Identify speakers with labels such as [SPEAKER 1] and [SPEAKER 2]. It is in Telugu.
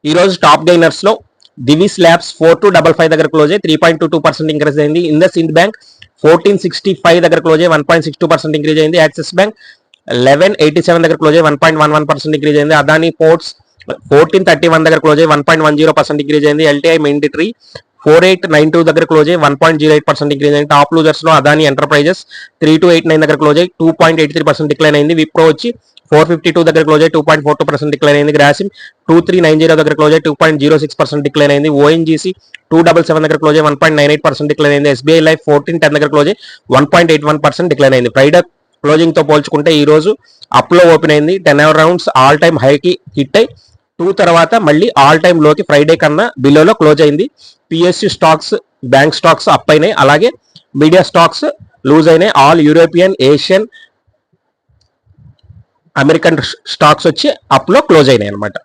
[SPEAKER 1] ఈ రోజు టాప్ గైనర్స్ లో దివిస్ ల్యాబ్స్ 4255 దగ్గర క్లోజ్ అయ్యి 3.22% ఇంక్రీజ్ అయింది. ఇండస్ ఇండ్ బ్యాంక్ 1465 దగ్గర క్లోజ్ అయ్యి 1.62% ఇంక్రీజ్ అయింది. యాక్సిస్ బ్యాంక్ 1187 దగ్గర క్లోజ్ అయ్యి 1.11% ఇంక్రీజ్ అయింది. అదానీ పోర్ట్స్ 1431 దగ్గర క్లోజ్ అయ్యి 1.10% ఇంక్రీజ్ అయింది. ఎల్టీఐ మిండిటరీ 4892 దగ్గర క్లోజ్ అయ్యి 1.08% ఇంక్రీజ్ అయింది. టాప్ లూజర్స్ లో అదానీ ఎంటర్ప్రైజెస్ 3289 దగ్గర క్లోజ్ అయ్యి 2.83% డిక్లైన్ అయింది. విప్రో వచ్చి 452 దగ్గర క్లోజ్ అయ్యి 2.42% డిక్లైన్ అయింది. గ్రాసిమ్ 2390 దగ్గర క్లోజ్ అయ్యి 2.06% డిక్లైన్ అయింది. ఓఎన్జీసీ 277 దగ్గర క్లోజ్ అయ్యి 1.98% డిక్లైన్ అయింది. ఎస్బీఐ లైఫ్ 1410 దగ్గర క్లోజ్ అయ్యి 1.81% డిక్లైన్ అయింది. ఫ్రైడే క్లోజింగ్ తో పోల్చుకుంటే ఈ రోజు అప్ లో ఓపెన్ అయింది. 10 అవర్ రౌండ్స్ ఆల్ టైమ్ హైకి హిట్ అయి 2 తర్వాత మళ్ళీ ఆల్ టైమ్ లోకి ఫ్రైడే కన్నా బిలోలో క్లోజ్ అయింది. PSU stocks bank stocks up అయినాయి. అలాగే మీడియా స్టాక్స్ లూజ్ అయినాయి. All European Asian American stocks వచ్చి అప్ లో క్లోజ్ అయినాయి అనమాట.